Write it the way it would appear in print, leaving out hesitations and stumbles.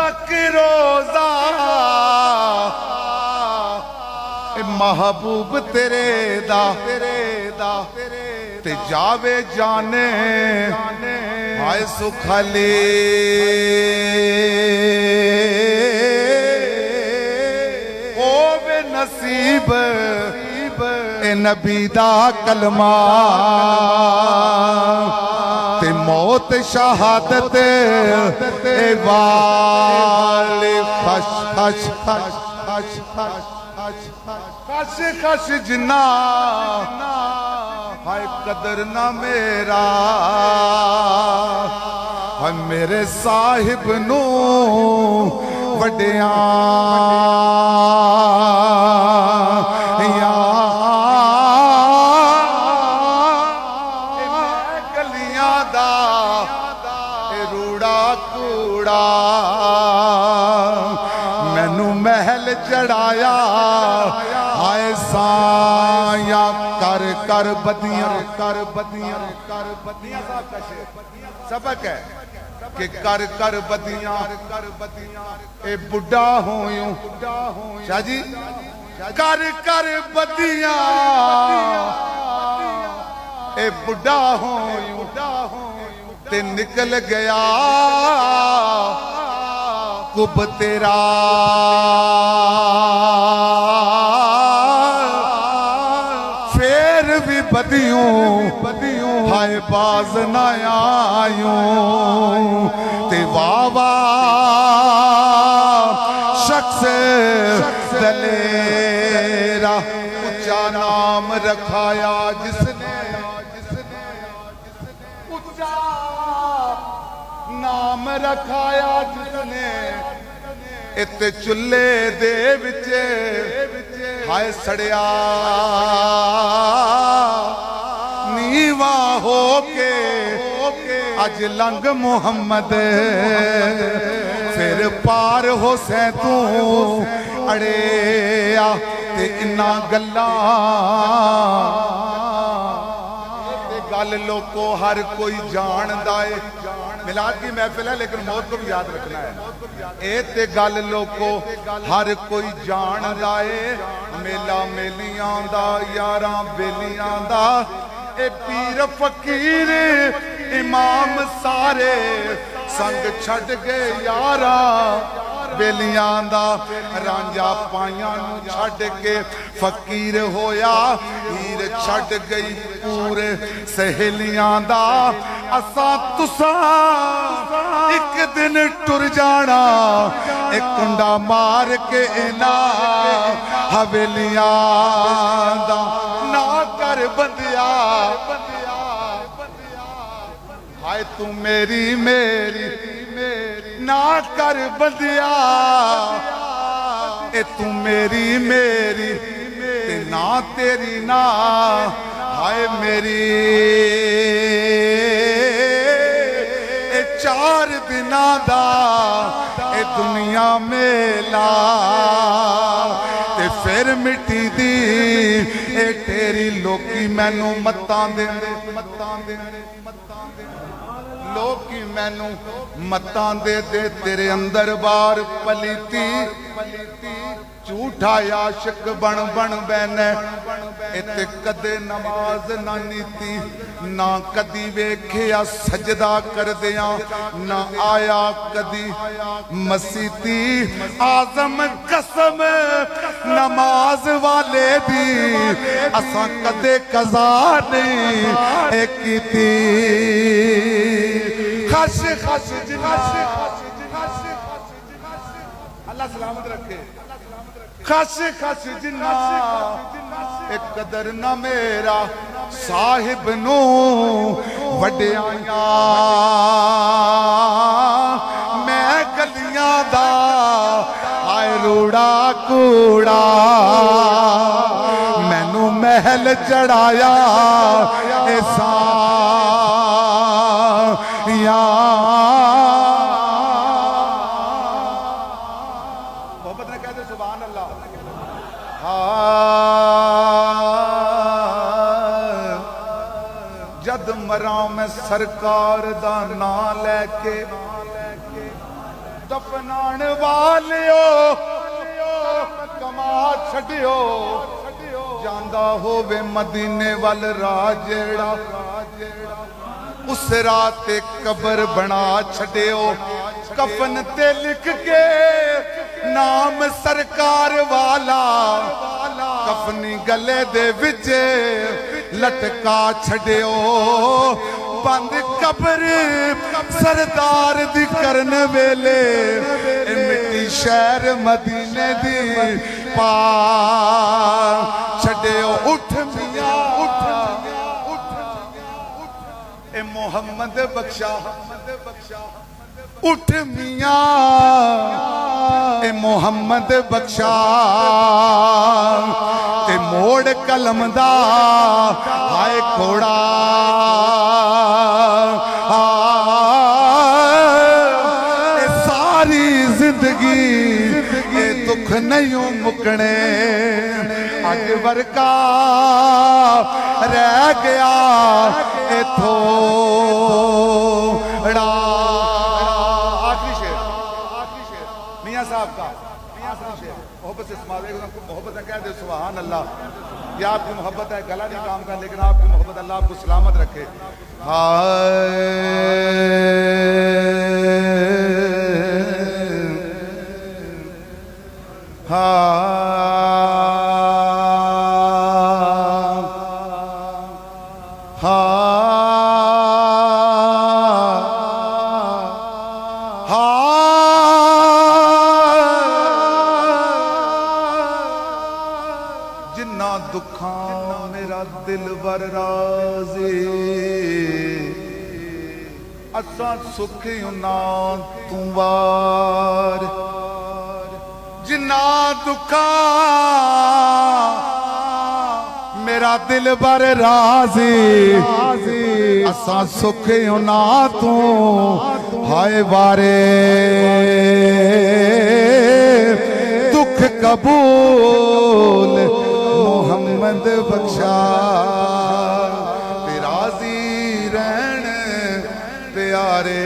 तक रोजा महबूब तेरे दा ते जावे जाने हाय सुखले होवे नसीब ए नबी दा कलमा ते मौत शहादत ए वाले खश खश खश खश खश खश खश जिन्ना हाय कदर ना मेरा हाय मेरे साहिब नू वड्डिया गलियां दा रूड़ा कूड़ा मैनू महल चढ़ाया हाय साया कर कर बदियां सबक है कि कर कर बदियां ए बुढ़ा होयूं शाह जी कर कर बदियां ए बुढ़ा होयूं ते निकल गया कुब तेरा फिर भी बदियूं हाय बाज ना आयूं ते वावा शख्स दलेरा ऊंचा नाम रखाया जिसने ऊंचा नाम रखाया जिसने इते चुल्ले दे विच हाय सड़िया नीवा हो के अज लंग मुहम्मद फिर पार हो सै तू अड़े आ ते इन्ना गल्ला गल लोको हर कोई जानदा है मिलाद की महफिल है लेकिन मौत को भी याद रखना है ए ते गल लोको हर कोई जानदा है मेला मेलियां दा यारां बेलियां दा ए पीर फकीर इमाम सारे संग छड़ गए यारा बेलियां दा रांझा पाइयां नू छड़ के फकीर होया हीर छड़ गई पूरे सहेलियां दा असा तुसा एक दिन टुर जाना एक कुंडा मार के इना हवेलियां दा ना कर बंदिया हाय तू मेरी मेरी ना कर बंदिया ए तू मेरी मेरी ते ना तेरी ना हाय मेरी ए 4 दिना दा ए दुनिया मेला ते फिर मिट्टी दी ए तेरी लोकी मैनू मत्तां देंदे लोकी मैनू मत्तां दे तेरे अंदर बार पलीती झूठा आशिक बन बैने इते कदे नमाज ना नीती ना कदी वेखिया सजदा करदियां ना आया कदी मसीती आजम कसम नमाज वाले दी असां कदे कज़ा नहीं कीती खश खश अल्लाह सलामत रखे खश खश जिन्ना एक कदर ना मेरा साहिब नू वड्डियां मैं गलियां दा आए रूड़ा कूड़ा मैनू महल चढ़ाया ऐसा मोहब्बत ने कहते सुभान अल्लाह। जद मरा मैं सरकार दा नां लैके दफनाण वालियो कमा छड़ियो जांदा होवे मदीने वल राह जेड़ा उस रात कबर बना छड़ियो कफन ते लिख के नाम सरकार वाला कफनी गले दे विच लटका छड़ियो बंद कबर सरदार दी करन वेले मिट्टी शहर मदीने दी पा छड़ियो उठ मियां ए मोहम्मद बख्शा उठ मियां ए मोहम्मद बख्शा ते मोड़ कलम दा हाय घोड़ा ए सारी जिंदगी ए दुख नहीं मुकने अज वर्का रह गया ए थोड़ा मियां साहब का मोहब्बत से मोहब्बत कह दे सुभान अल्लाह। ये आपकी मोहब्बत है, गला नहीं काम का, लेकिन आपकी मोहब्बत अल्लाह आपको सलामत रखे। जिन्ना दुखा मेरा दिल बर राज़ी असा सुखी ना तू वार जिन्ना दुखा मेरा दिल बर राज़ी असा सुखी ना तू हाय वारे दुख कबूल मोहम्मद बख्शा राजी रहन प्यारे